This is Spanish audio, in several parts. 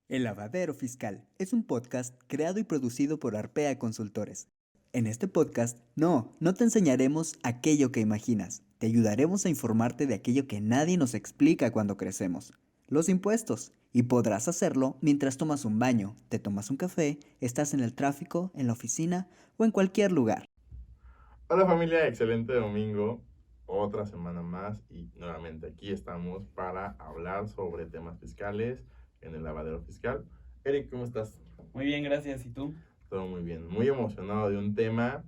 El Lavadero Fiscal es un podcast creado y producido por Arpea Consultores. En este podcast, no te enseñaremos aquello que imaginas, te ayudaremos a informarte de aquello que nadie nos explica cuando crecemos, los impuestos, y podrás hacerlo mientras tomas un baño, te tomas un café, estás en el tráfico, en la oficina o en cualquier lugar. Hola familia, excelente domingo, otra semana más y nuevamente aquí estamos para hablar sobre temas fiscales en el lavadero fiscal. Eric, ¿cómo estás? Muy bien, gracias. ¿Y tú? Todo muy bien, muy emocionado de un tema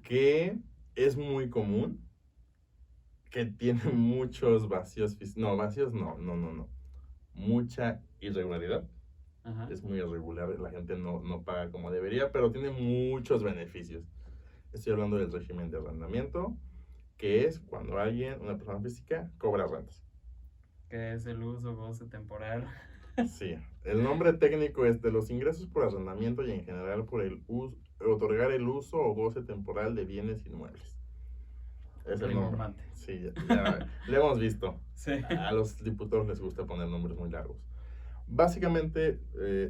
que es muy común, que tiene muchos vacíos no, vacíos no, mucha irregularidad. Ajá. Es muy irregular, la gente no paga como debería, pero tiene muchos beneficios. Estoy hablando del régimen de arrendamiento, que es cuando alguien, una persona física, cobra rentas. ¿Qué es el uso, goce temporal? Sí, el nombre técnico es de los ingresos por arrendamiento y en general por el otorgar el uso o goce temporal de bienes inmuebles. Es el nombre. Rimbombante. Sí, ya lo hemos visto. Sí. A los diputados les gusta poner nombres muy largos. Básicamente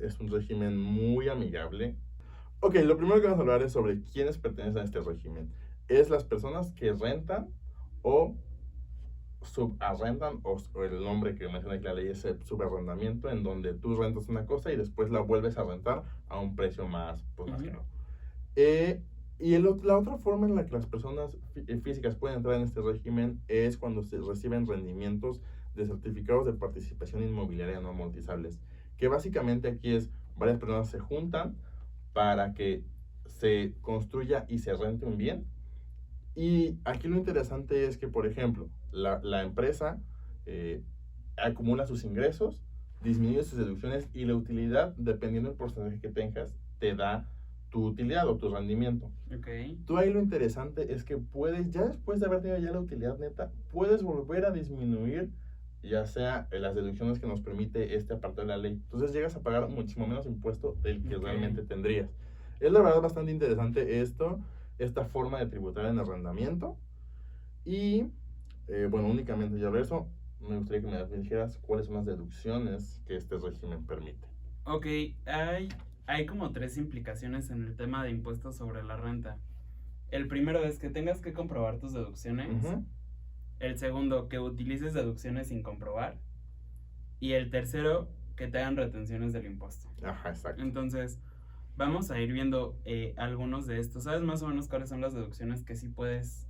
es un régimen muy amigable. Ok, lo primero que vamos a hablar es sobre quiénes pertenecen a este régimen. Es las personas que rentan o subarrendan, o el nombre que menciona aquí la ley es el subarrendamiento, en donde tú rentas una cosa y después la vuelves a rentar a un precio más, más caro. Y la otra forma en la que las personas físicas pueden entrar en este régimen es cuando se reciben rendimientos de certificados de participación inmobiliaria no amortizables, que básicamente aquí es varias personas se juntan para que se construya y se rente un bien. Y aquí lo interesante es que, por ejemplo, la empresa acumula sus ingresos, disminuye sus deducciones y la utilidad, dependiendo del porcentaje que tengas, te da tu utilidad o tu rendimiento. Ok. Tú ahí lo interesante es que puedes, ya después de haber tenido ya la utilidad neta, puedes volver a disminuir ya sea las deducciones que nos permite este apartado de la ley. Entonces llegas a pagar muchísimo menos impuesto del que realmente tendrías. Es la verdad bastante interesante esta forma de tributar en arrendamiento. Y bueno, únicamente ya ver eso, me gustaría que me dijeras cuáles son las deducciones que este régimen permite. Ok, hay como tres implicaciones en el tema de impuestos sobre la renta. El primero es que tengas que comprobar tus deducciones. El segundo, que utilices deducciones sin comprobar. Y el tercero, que te hagan retenciones del impuesto. Ajá, exacto. Entonces, vamos a ir viendo algunos de estos. ¿Sabes más o menos cuáles son las deducciones que sí puedes?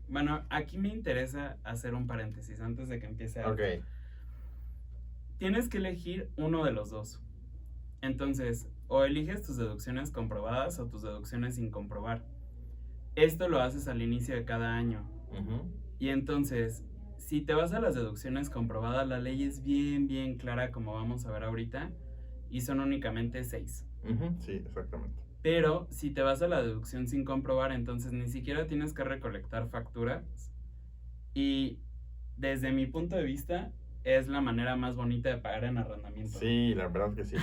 Bueno, aquí me interesa hacer un paréntesis antes de que empiece a... Ok. Tienes que elegir uno de los dos. Entonces, o eliges tus deducciones comprobadas o tus deducciones sin comprobar. Esto lo haces al inicio de cada año. Y entonces, si te vas a las deducciones comprobadas, la ley es bien clara, como vamos a ver ahorita, y son únicamente 6. Sí, exactamente. Pero si te vas a la deducción sin comprobar, entonces ni siquiera tienes que recolectar facturas. Y desde mi punto de vista, es la manera más bonita de pagar en arrendamiento. Sí, la verdad que sí.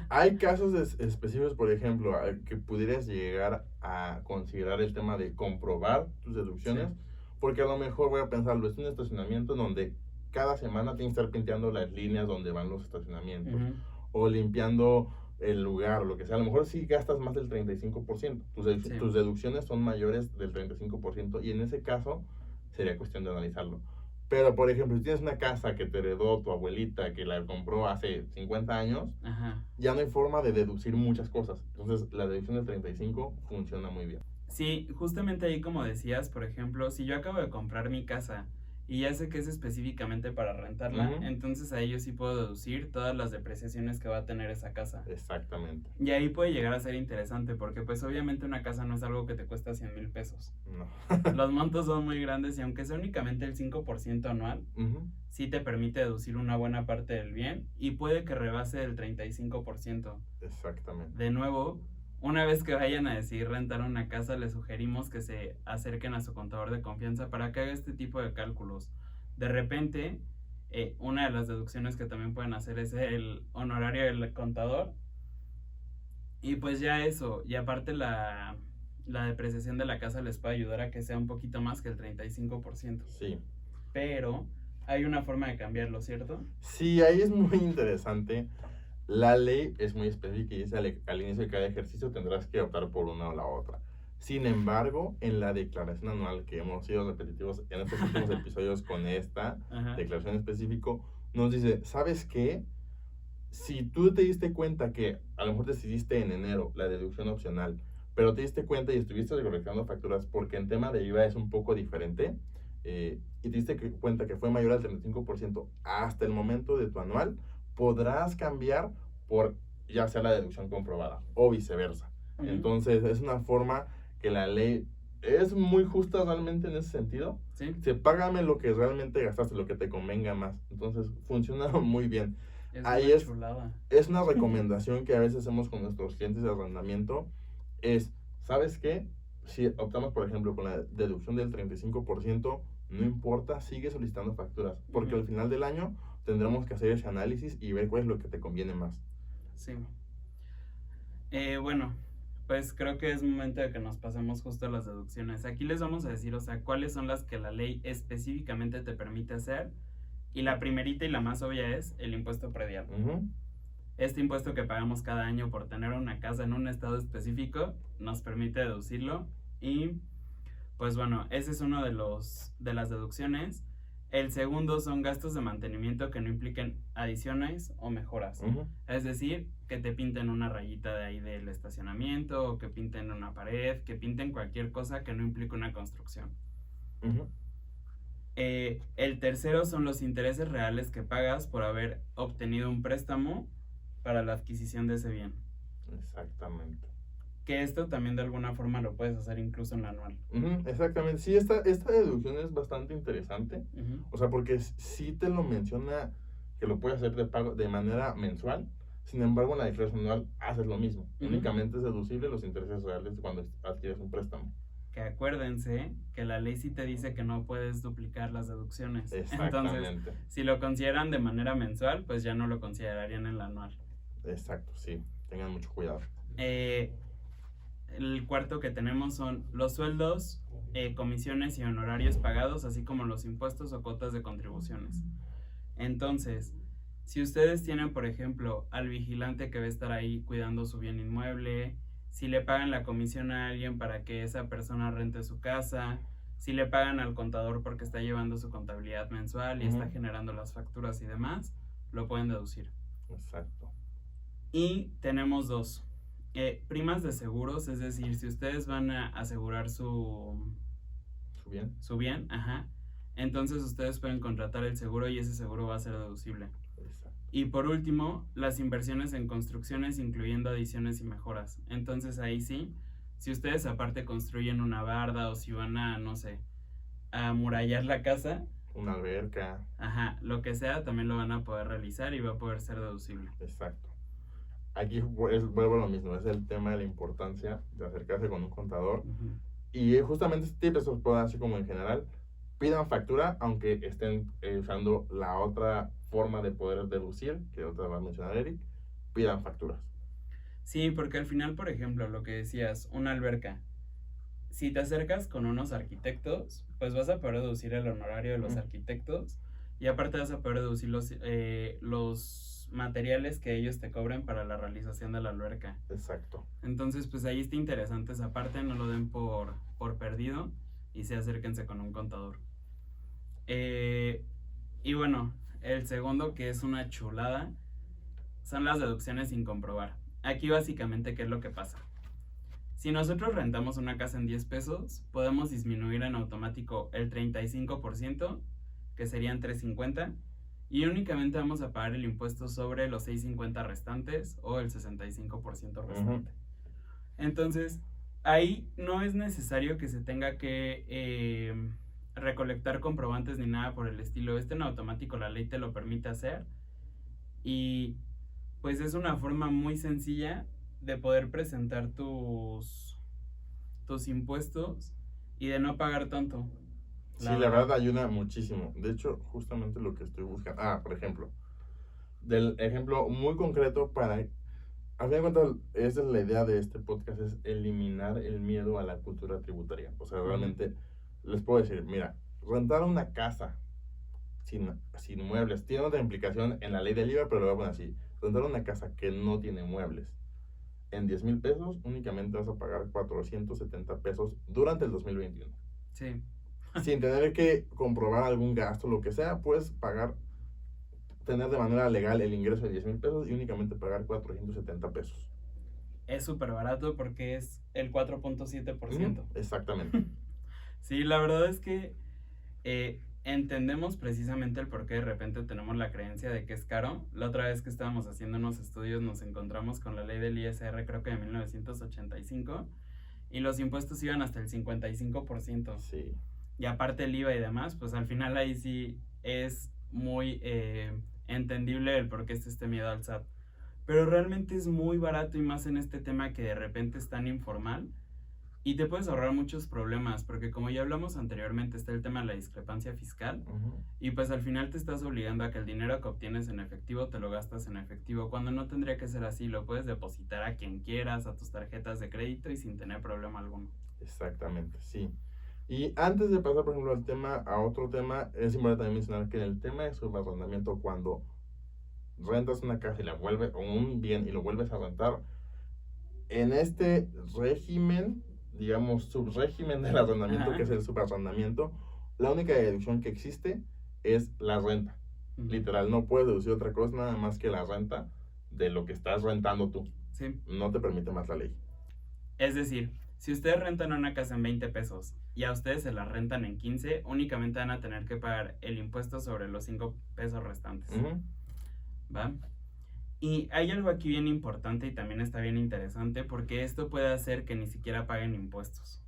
Hay casos específicos, por ejemplo, que pudieras llegar a considerar el tema de comprobar tus deducciones, sí. Porque a lo mejor voy a pensarlo, es un estacionamiento donde cada semana tienes que estar pinteando las líneas donde van los estacionamientos, o limpiando el lugar, lo que sea. A lo mejor sí gastas más del 35%, tus deducciones son mayores del 35%, y en ese caso sería cuestión de analizarlo. Pero, por ejemplo, si tienes una casa que te heredó tu abuelita, que la compró hace 50 años, ya no hay forma de deducir muchas cosas. Entonces, la deducción del 35 funciona muy bien. Sí, justamente ahí como decías, por ejemplo, si yo acabo de comprar mi casa y ya sé que es específicamente para rentarla, entonces ahí yo sí puedo deducir todas las depreciaciones que va a tener esa casa. Exactamente. Y ahí puede llegar a ser interesante porque pues obviamente una casa no es algo que te cuesta 100,000 pesos. No. Los montos son muy grandes y aunque sea únicamente el 5% anual, sí te permite deducir una buena parte del bien y puede que rebase el 35%. Exactamente. De nuevo, una vez que vayan a decidir rentar una casa, les sugerimos que se acerquen a su contador de confianza para que haga este tipo de cálculos. De repente, una de las deducciones que también pueden hacer es el honorario del contador. Y pues ya eso, y aparte la depreciación de la casa les puede ayudar a que sea un poquito más que el 35%. Sí. Pero hay una forma de cambiarlo, ¿cierto? Sí, ahí es muy interesante. La ley es muy específica y dice al inicio de cada ejercicio tendrás que optar por una o la otra. Sin embargo, en la declaración anual, que hemos sido repetitivos en estos últimos episodios con esta Ajá. declaración específica, nos dice, ¿sabes qué? Si tú te diste cuenta que a lo mejor decidiste en enero la deducción opcional, pero te diste cuenta y estuviste recolectando facturas porque en tema de IVA es un poco diferente, y te diste cuenta que fue mayor al 35% hasta el momento de tu anual, podrás cambiar por ya sea la deducción comprobada o viceversa. Ujú. Entonces es una forma que la ley es muy justa realmente en ese sentido. Sí. Págame lo que realmente gastaste, lo que te convenga más. Entonces funciona muy bien. Es Ahí una es, chulada. es una recomendación que a veces hacemos con nuestros clientes de arrendamiento, es, ¿sabes qué? Si optamos, por ejemplo, con la deducción del 35%, no importa, sigue solicitando facturas, porque Ujú. al final del año tendremos que hacer ese análisis y ver cuál es lo que te conviene más. Sí. Bueno, pues creo que es momento de que nos pasemos justo a las deducciones. Aquí les vamos a decir, o sea, cuáles son las que la ley específicamente te permite hacer. Y la primerita y la más obvia es el impuesto predial. Ujú. Este impuesto que pagamos cada año por tener una casa en un estado específico nos permite deducirlo. Y pues bueno, ese es uno de las deducciones. El segundo son gastos de mantenimiento que no impliquen adiciones o mejoras. Ujú. Es decir, que te pinten una rayita de ahí del estacionamiento, o que pinten una pared, que pinten cualquier cosa que no implique una construcción. Ujú. El tercero son los intereses reales que pagas por haber obtenido un préstamo para la adquisición de ese bien. Exactamente. Que esto también de alguna forma lo puedes hacer incluso en la anual. Ujú, exactamente. Sí, esta deducción es bastante interesante. Ujú. O sea, porque sí te lo menciona que lo puedes hacer de pago de manera mensual. Sin embargo, en la declaración anual haces lo mismo. Ujú. Únicamente es deducible los intereses reales cuando adquieres un préstamo. Que acuérdense que la ley sí te dice que no puedes duplicar las deducciones. Entonces, Exactamente. si lo consideran de manera mensual, pues ya no lo considerarían en la anual. Exacto, sí. Tengan mucho cuidado. El cuarto que tenemos son los sueldos, comisiones y honorarios pagados, así como los impuestos o cuotas de contribuciones. Entonces, si ustedes tienen, por ejemplo, al vigilante que va a estar ahí cuidando su bien inmueble, si le pagan la comisión a alguien para que esa persona rente su casa, si le pagan al contador porque está llevando su contabilidad mensual y está generando las facturas y demás, lo pueden deducir. Exacto. Y tenemos dos. Primas de seguros, es decir, si ustedes van a asegurar su bien, ajá, entonces ustedes pueden contratar el seguro y ese seguro va a ser deducible. Exacto. Y por último, las inversiones en construcciones, incluyendo adiciones y mejoras. Entonces ahí sí, si ustedes aparte construyen una barda o si van a, no sé, a amurallar la casa, Una alberca. ajá, lo que sea, también lo van a poder realizar y va a poder ser deducible. Exacto. Aquí vuelvo a lo mismo, es el tema de la importancia de acercarse con un contador. Ujú. Y justamente este tip, eso puedo así como en general, pidan factura, aunque estén usando la otra forma de poder deducir, que otra va a mencionar Eric, pidan facturas. Sí, porque al final, por ejemplo, lo que decías, una alberca. Si te acercas con unos arquitectos, pues vas a poder deducir el honorario de los Ujú. arquitectos y aparte vas a poder deducir los materiales que ellos te cobren para la realización de la alberca. Exacto. Entonces, pues ahí está interesante esa parte, no lo den por perdido y se acérquense con un contador. Y bueno, el segundo, que es una chulada, son las deducciones sin comprobar. Aquí básicamente, ¿qué es lo que pasa? Si nosotros rentamos una casa en 10 pesos, podemos disminuir en automático el 35%, que serían 3.50, y únicamente vamos a pagar el impuesto sobre los 6.50 restantes o el 65% restante. Entonces, ahí no es necesario que se tenga que recolectar comprobantes ni nada por el estilo. En automático la ley te lo permite hacer y pues es una forma muy sencilla de poder presentar tus impuestos y de no pagar tanto. Sí, la verdad ayuda muchísimo. De hecho, justamente lo que estoy buscando. Por ejemplo, del ejemplo muy concreto para. A fin de cuentas, esa es la idea de este podcast, es eliminar el miedo a la cultura tributaria. O sea, realmente les puedo decir, mira, rentar una casa sin muebles tiene otra implicación en la ley del IVA, pero lo voy a poner así. rentar una casa que no tiene muebles en 10,000 pesos, únicamente vas a pagar 470 pesos durante el 2021. Sí. Sin tener que comprobar algún gasto, lo que sea, puedes tener de manera legal el ingreso de 10,000 pesos y únicamente pagar 470 pesos. Es súper barato porque es el 4.7%. Exactamente. Sí, la verdad es que entendemos precisamente el por qué de repente tenemos la creencia de que es caro. La otra vez que estábamos haciendo unos estudios nos encontramos con la ley del ISR, creo que de 1985, y los impuestos iban hasta el 55%. Sí. Y aparte el IVA y demás, pues al final ahí sí es muy entendible el por qué está este miedo al SAT. Pero realmente es muy barato y más en este tema que de repente es tan informal. Y te puedes ahorrar muchos problemas, porque como ya hablamos anteriormente, está el tema de la discrepancia fiscal. Y pues al final te estás obligando a que el dinero que obtienes en efectivo te lo gastas en efectivo, cuando no tendría que ser así. Lo puedes depositar a quien quieras, a tus tarjetas de crédito y sin tener problema alguno. Exactamente, sí. Y antes de pasar, por ejemplo, a otro tema, es importante también mencionar que en el tema de subarrendamiento, cuando rentas una casa y o un bien y lo vuelves a rentar, en este régimen, digamos, subrégimen del arrendamiento, Ajá. que es el subarrendamiento, la única deducción que existe es la renta. Literal, no puedes deducir otra cosa nada más que la renta de lo que estás rentando tú. Sí. No te permite más la ley. Es decir, si ustedes rentan una casa en 20 pesos y a ustedes se la rentan en 15, únicamente van a tener que pagar el impuesto sobre los 5 pesos restantes. ¿Va? Y hay algo aquí bien importante y también está bien interesante, porque esto puede hacer que ni siquiera paguen impuestos.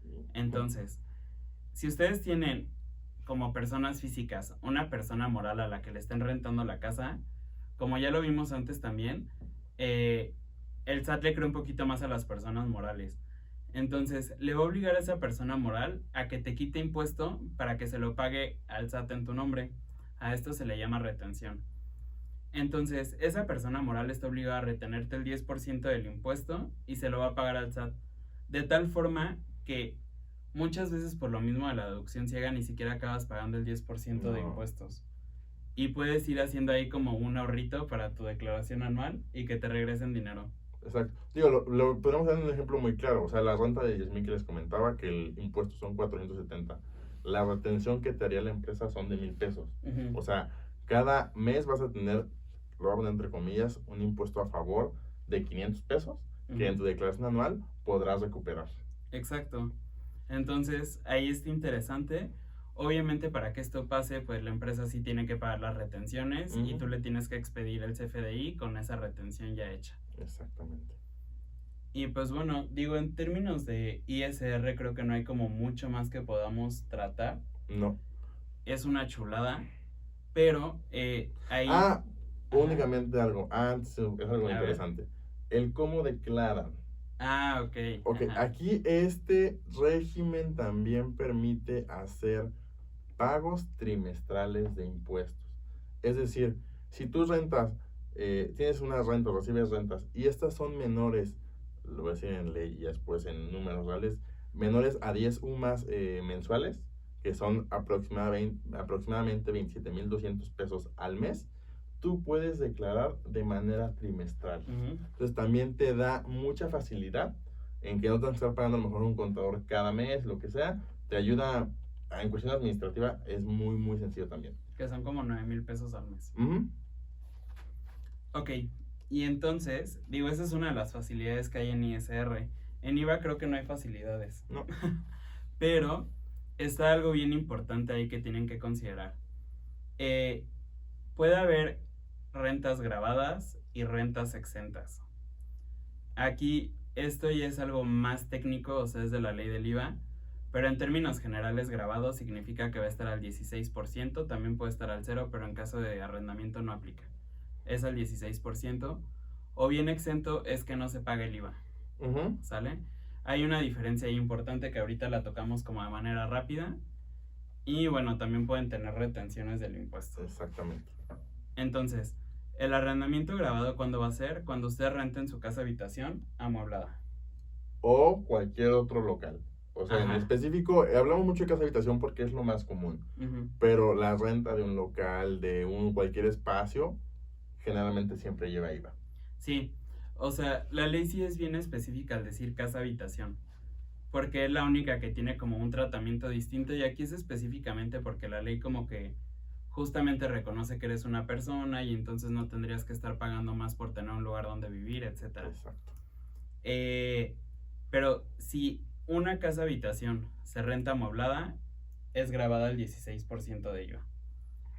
Sí. Entonces, si ustedes tienen como personas físicas una persona moral a la que le estén rentando la casa, como ya lo vimos antes también, el SAT le cree un poquito más a las personas morales. Entonces, le va a obligar a esa persona moral a que te quite impuesto para que se lo pague al SAT en tu nombre. A esto se le llama retención. Entonces, esa persona moral está obligada a retenerte el 10% del impuesto y se lo va a pagar al SAT. De tal forma que muchas veces por lo mismo de la deducción ciega ni siquiera acabas pagando el 10% de impuestos. Y puedes ir haciendo ahí como un ahorrito para tu declaración anual y que te regresen dinero. Exacto. Digo, lo podemos dar un ejemplo muy claro. O sea, la renta de 10,000 que les comentaba, que el impuesto son 470. La retención que te haría la empresa son de 1,000 pesos. O sea, cada mes vas a tener, lo voy a poner entre comillas, un impuesto a favor de 500 pesos que en tu declaración anual podrás recuperar. Exacto. Entonces, ahí está interesante. Obviamente, para que esto pase, pues la empresa sí tiene que pagar las retenciones y tú le tienes que expedir el CFDI con esa retención ya hecha. Exactamente. Y pues bueno, digo, en términos de ISR creo que no hay como mucho más que podamos tratar. No. Es una chulada, pero ahí... Únicamente algo. Es algo interesante. El cómo declaran. Ok. Ok, aquí este régimen también permite hacer pagos trimestrales de impuestos. Es decir, si tú tienes unas rentas, recibes rentas, y estas son menores, lo voy a decir en ley y después en números reales, menores a 10 UMAS mensuales, que son aproximadamente 27,200 pesos al mes, tú puedes declarar de manera trimestral. Entonces también te da mucha facilidad en que no tengas que estar pagando a lo mejor un contador cada mes, lo que sea. Te ayuda, en cuestión administrativa, es muy, muy sencillo también. Que son como 9,000 pesos al mes. Ok, y entonces, digo, esa es una de las facilidades que hay en ISR. En IVA creo que no hay facilidades. No. Pero está algo bien importante ahí que tienen que considerar. Puede haber rentas grabadas y rentas exentas. Aquí esto ya es algo más técnico, o sea, es de la ley del IVA, pero en términos generales grabado significa que va a estar al 16%, también puede estar al 0%, pero en caso de arrendamiento no aplica. Es al 16%, o bien exento es que no se paga el IVA, ¿sale? Hay una diferencia ahí importante que ahorita la tocamos como de manera rápida, y bueno, también pueden tener retenciones del impuesto. Exactamente. Entonces, el arrendamiento grabado, ¿cuándo va a ser? Cuando usted rente en su casa habitación amueblada. O cualquier otro local. O sea, en específico, hablamos mucho de casa habitación porque es lo más común. Pero la renta de un local, de cualquier espacio, generalmente siempre lleva IVA. Sí, o sea, la ley sí es bien específica al decir casa-habitación, porque es la única que tiene como un tratamiento distinto y aquí es específicamente porque la ley como que justamente reconoce que eres una persona y entonces no tendrías que estar pagando más por tener un lugar donde vivir, etc. Exacto. Pero si una casa-habitación se renta amueblada, es grabada el 16% de IVA.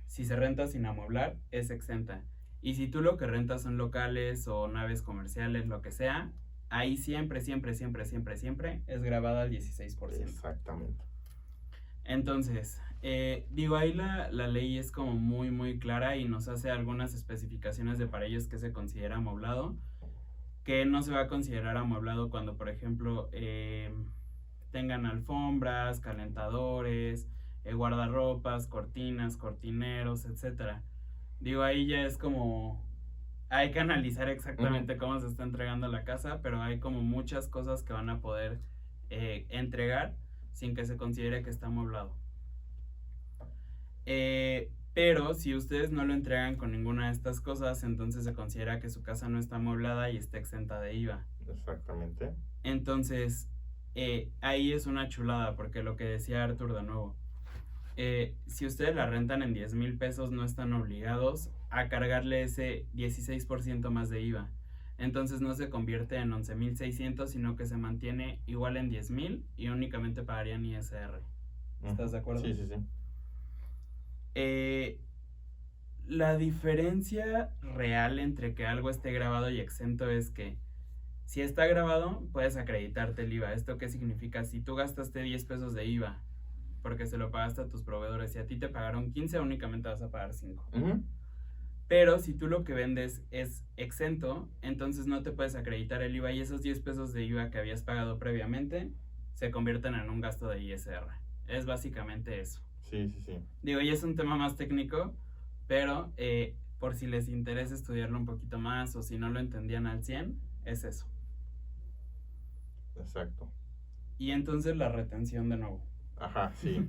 Si se renta sin amueblar, es exenta. Y si tú lo que rentas son locales o naves comerciales, lo que sea, ahí siempre es grabada al 16%. Exactamente. Entonces, ahí la ley es como muy clara y nos hace algunas especificaciones de para ellos que se considera amueblado, que no se va a considerar amueblado cuando, por ejemplo, tengan alfombras, calentadores, guardarropas, cortinas, cortineros, etcétera. Ahí ya es como hay que analizar exactamente cómo se está entregando la casa, pero hay como muchas cosas que van a poder entregar sin que se considere que está amueblado. Pero si ustedes no lo entregan con ninguna de estas cosas, entonces se considera que su casa no está amueblada y está exenta de IVA. Exactamente. Entonces, ahí es una chulada, porque lo que decía Arthur de nuevo, si ustedes la rentan en 10,000 pesos, no están obligados a cargarle ese 16% más de IVA. Entonces no se convierte en 11,600, sino que se mantiene igual en 10,000 y únicamente pagarían ISR. ¿Estás de acuerdo? Sí. La diferencia real entre que algo esté grabado y exento es que si está grabado, puedes acreditarte el IVA. ¿Esto qué significa? Si tú gastaste 10 pesos de IVA porque se lo pagaste a tus proveedores y a ti te pagaron 15, únicamente vas a pagar 5. Pero si tú lo que vendes es exento, entonces no te puedes acreditar el IVA y esos 10 pesos de IVA que habías pagado previamente se convierten en un gasto de ISR. Es básicamente eso. Sí. Ya es un tema más técnico, pero por si les interesa estudiarlo un poquito más o si no lo entendían al 100, es eso. Exacto. Y entonces la retención de nuevo. Ajá, sí.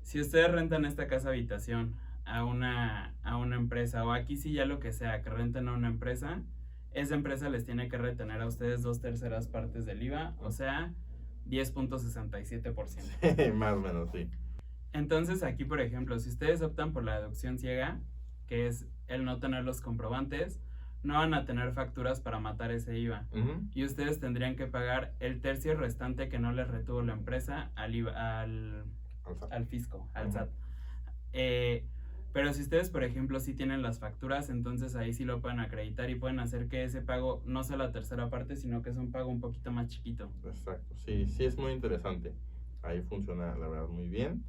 Si ustedes rentan esta casa habitación a una empresa, o aquí sí ya lo que sea, que renten a una empresa, esa empresa les tiene que retener a ustedes 2/3 partes del IVA, o sea, 10.67%. Sí, más o menos, sí. Entonces aquí, por ejemplo, si ustedes optan por la deducción ciega, que es el no tener los comprobantes, no van a tener facturas para matar ese IVA. Y ustedes tendrían que pagar el tercio restante que no les retuvo la empresa al fisco, al SAT. Pero si ustedes, por ejemplo, sí tienen las facturas, entonces ahí sí lo pueden acreditar y pueden hacer que ese pago no sea la tercera parte, sino que es un pago un poquito más chiquito. Exacto, sí es muy interesante. Ahí funciona, la verdad, muy bien.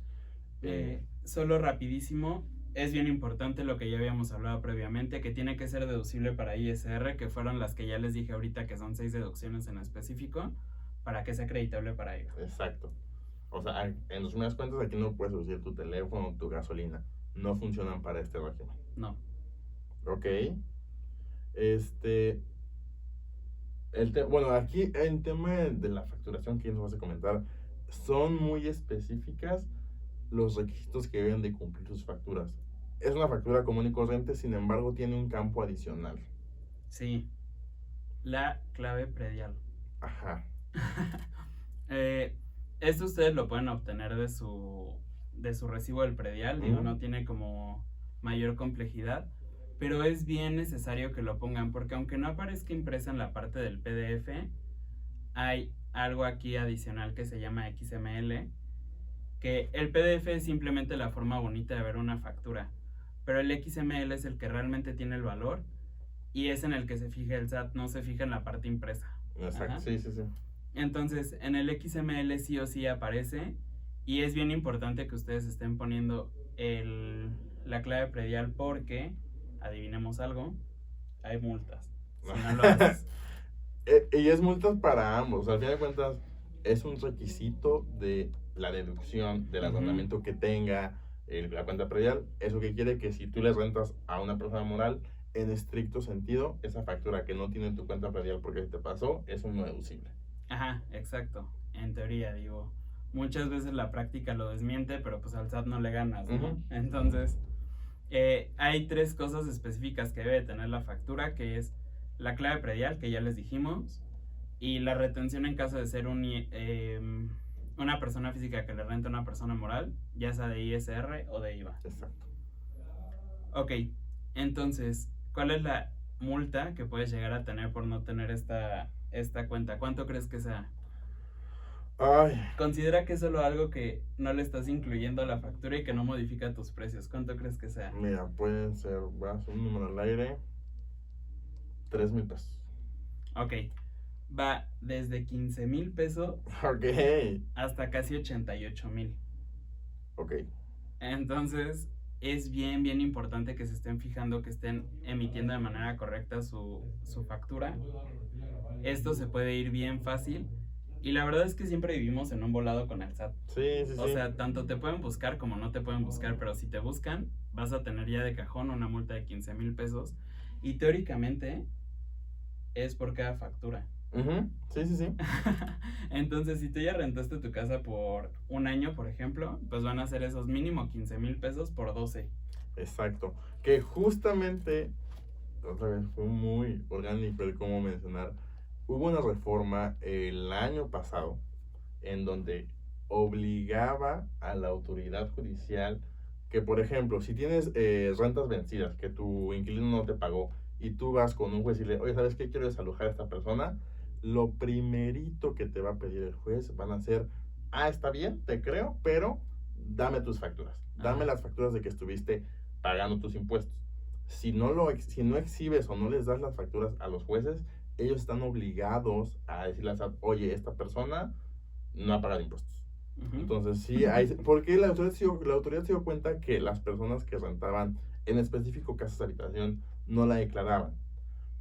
Solo rapidísimo, es bien importante lo que ya habíamos hablado previamente, que tiene que ser deducible para ISR, que fueron las que ya les dije ahorita, que son 6 deducciones en específico, para que sea acreditable para IVA. Exacto. O sea, en resumidas cuentas, aquí no puedes deducir tu teléfono, tu gasolina. No funcionan para este régimen. No. Ok. Bueno, aquí en tema de la facturación que nos vas a comentar, son muy específicas los requisitos que deben de cumplir sus facturas. Es una factura común y corriente, sin embargo, tiene un campo adicional. Sí. La clave predial. Ajá. Esto ustedes lo pueden obtener de su recibo del predial, no tiene como mayor complejidad, pero es bien necesario que lo pongan, porque aunque no aparezca impresa en la parte del PDF, hay algo aquí adicional que se llama XML, que el PDF es simplemente la forma bonita de ver una factura, pero el XML es el que realmente tiene el valor y es en el que se fija el SAT, no se fija en la parte impresa. Exacto. Ajá. Sí. Entonces, en el XML sí o sí aparece y es bien importante que ustedes estén poniendo la clave predial porque, adivinemos algo, hay multas. Si no lo haces. Y es multas para ambos. Al final de cuentas, es un requisito de la deducción, del arrendamiento que tenga la cuenta predial. Eso que quiere que si tú le rentas a una persona moral, en estricto sentido, esa factura que no tiene tu cuenta predial porque te pasó, es un no deducible. Ajá, exacto. En teoría, muchas veces la práctica lo desmiente, pero pues al SAT no le ganas, ¿no? Entonces, Hay 3 cosas específicas que debe tener la factura, que es la clave predial, que ya les dijimos, y la retención en caso de ser una persona física que le renta a una persona moral, ya sea de ISR o de IVA. Exacto. Ok, entonces, ¿cuál es la multa que puedes llegar a tener por no tener esta cuenta? ¿Cuánto crees que sea? Ay, Considera que es solo algo que no le estás incluyendo a la factura y que no modifica tus precios. ¿Cuánto crees que sea? mira, pueden ser, voy a hacer un número al aire, 3,000 pesos. Ok, va desde 15,000 pesos Ok, hasta casi 88,000. ok. Entonces, es bien, bien importante que se estén fijando, que estén emitiendo de manera correcta su factura. Esto se puede ir bien fácil. Y la verdad es que siempre vivimos en un volado con el SAT. Sí, sí, sí. O sea, tanto te pueden buscar como no te pueden buscar, pero si te buscan, vas a tener ya de cajón una multa de 15,000 pesos. Y teóricamente es por cada factura. Ujú, sí, sí, sí. Entonces, si tú ya rentaste tu casa por un año, por ejemplo, pues van a ser esos mínimo 15,000 pesos por 12. Exacto. Que justamente, otra vez, fue muy orgánico el cómo mencionar. Hubo una reforma el año pasado en donde obligaba a la autoridad judicial que, por ejemplo, si tienes rentas vencidas, que tu inquilino no te pagó y tú vas con un juez y le, oye, ¿sabes qué? Quiero desalojar a esta persona. Lo primerito que te va a pedir el juez van a ser, está bien, te creo, pero dame tus facturas. Dame las facturas de que estuviste pagando tus impuestos. Si no exhibes o no les das las facturas a los jueces, ellos están obligados a decirles, oye, esta persona no ha pagado impuestos. Ujú. Entonces, sí, porque la autoridad se dio cuenta que las personas que rentaban, en específico casas de habitación, no la declaraban.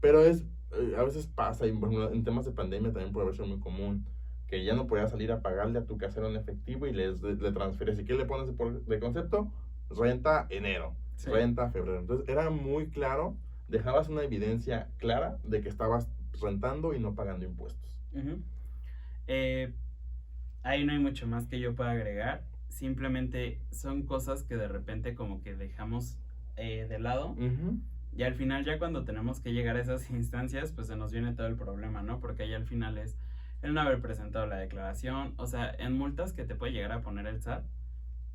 Pero a veces pasa, y por ejemplo, en temas de pandemia también puede haber sido muy común, que ya no podías salir a pagarle a tu casero en efectivo y le transfieres. ¿Y qué le pones de concepto? Renta enero, Sí. renta febrero. Entonces, era muy claro, dejabas una evidencia clara de que estabas rentando y no pagando impuestos. Ujú. Ahí no hay mucho más que yo pueda agregar. Simplemente son cosas que de repente como que dejamos de lado. Ujú. Y al final ya cuando tenemos que llegar a esas instancias, pues se nos viene todo el problema, ¿no? Porque ahí al final es el no haber presentado la declaración. O sea, en multas que te puede llegar a poner el SAT,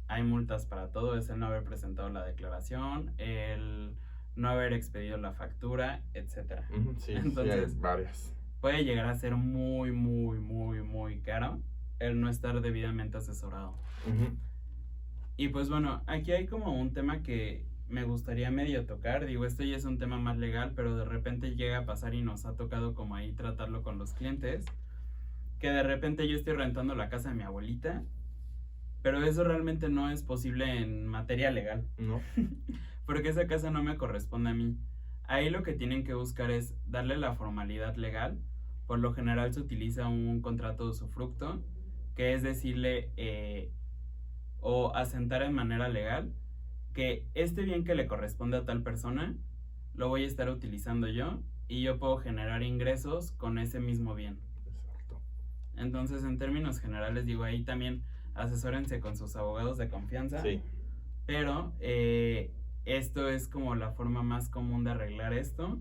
hay multas para todo. Es el no haber presentado la declaración, el no haber expedido la factura, etcétera. Ujú, sí, Entonces, sí, hay varias. puede llegar a ser muy, muy, muy, muy caro el no estar debidamente asesorado. Ujú. Y pues bueno, aquí hay como un tema que me gustaría medio tocar. Digo, esto ya es un tema más legal, pero de repente llega a pasar y nos ha tocado como ahí tratarlo con los clientes. Que de repente yo estoy rentando la casa de mi abuelita, pero eso realmente no es posible en materia legal. No. Porque esa casa no me corresponde a mí. Ahí lo que tienen que buscar es darle la formalidad legal. Por lo general se utiliza un contrato de usufructo, que es decirle o asentar en manera legal que este bien que le corresponde a tal persona lo voy a estar utilizando yo y yo puedo generar ingresos con ese mismo bien. Exacto. Entonces, en términos generales, digo, ahí también asesórense con sus abogados de confianza. Sí. Pero esto es como la forma más común de arreglar esto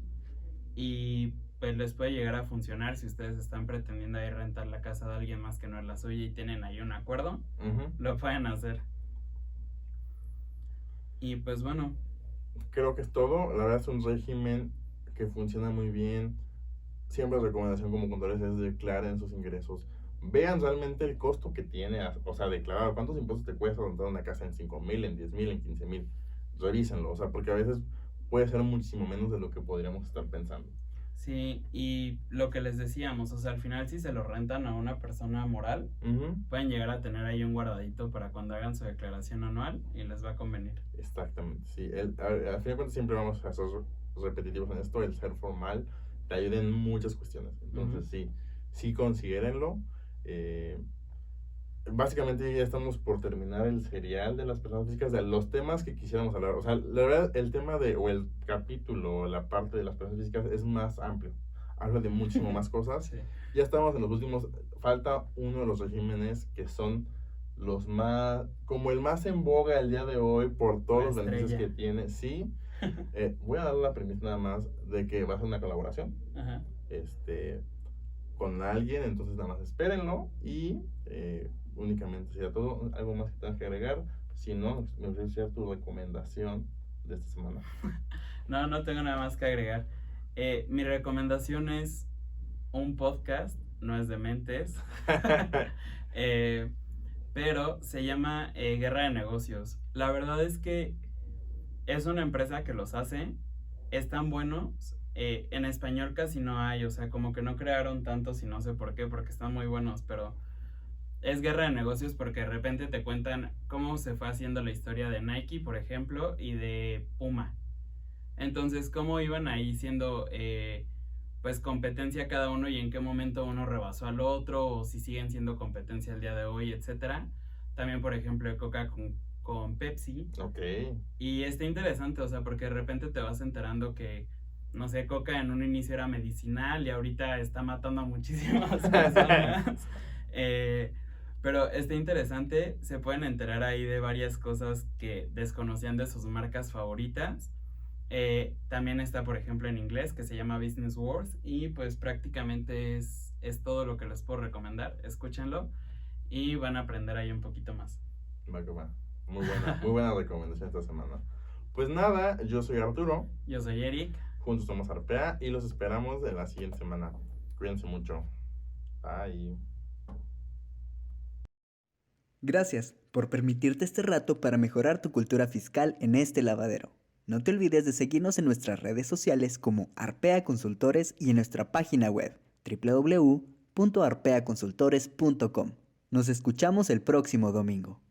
y pues les puede llegar a funcionar si ustedes están pretendiendo ahí rentar la casa de alguien más que no es la suya y tienen ahí un acuerdo, lo pueden hacer. Y pues bueno. Creo que es todo. La verdad es un régimen que funciona muy bien. Siempre recomendación como contadores es declaren sus ingresos. Vean realmente el costo que tiene, o sea, declarar cuántos impuestos te cuesta rentar una casa en 5,000, en 10,000, en 15,000. Revísenlo, o sea, porque a veces puede ser muchísimo menos de lo que podríamos estar pensando. Sí, y lo que les decíamos, o sea, al final si se lo rentan a una persona moral, pueden llegar a tener ahí un guardadito para cuando hagan su declaración anual y les va a convenir. Exactamente, sí. Al final de cuentas siempre vamos a ser repetitivos en esto, el ser formal te ayuda en muchas cuestiones. Entonces sí considérenlo. Básicamente ya estamos por terminar el serial de las personas físicas, de los temas que quisiéramos hablar. O sea, la verdad, el tema o el capítulo, la parte de las personas físicas es más amplio. Habla de muchísimo más cosas. Sí. Ya estamos en los últimos, falta uno de los regímenes que son como el más en boga el día de hoy por todos La los beneficios estrella. que tiene, sí. Voy a dar la premisa nada más de que va a ser una colaboración Ajá. con alguien, entonces nada más espérenlo y únicamente sería todo. ¿Algo más que tengas que agregar? Si no, me gustaría tu recomendación de esta semana. No tengo nada más que agregar. Mi recomendación es un podcast, no es de mentes, pero se llama Guerra de Negocios. La verdad es que es una empresa que los hace, están buenos. En español casi no hay, o sea, como que no crearon tantos y no sé por qué, porque están muy buenos, pero es Guerra de Negocios porque de repente te cuentan cómo se fue haciendo la historia de Nike, por ejemplo, y de Puma. Entonces, cómo iban ahí siendo pues competencia cada uno y en qué momento uno rebasó al otro, o si siguen siendo competencia el día de hoy, etcétera. También, por ejemplo, Coca con Pepsi. Ok. Y está interesante, o sea, porque de repente te vas enterando que, no sé, Coca en un inicio era medicinal y ahorita está matando a muchísimas personas. Pero está interesante, se pueden enterar ahí de varias cosas que desconocían de sus marcas favoritas. También está, por ejemplo, en inglés, que se llama Business Wars, y pues prácticamente es todo lo que les puedo recomendar. Escúchenlo y van a aprender ahí un poquito más. Va que va. Muy buena recomendación esta semana. Pues nada, yo soy Arturo. Yo soy Eric. Juntos somos Arpea y los esperamos en la siguiente semana. Cuídense mucho. Bye. Gracias por permitirte este rato para mejorar tu cultura fiscal en este lavadero. No te olvides de seguirnos en nuestras redes sociales como Arpea Consultores y en nuestra página web www.arpeaconsultores.com. Nos escuchamos el próximo domingo.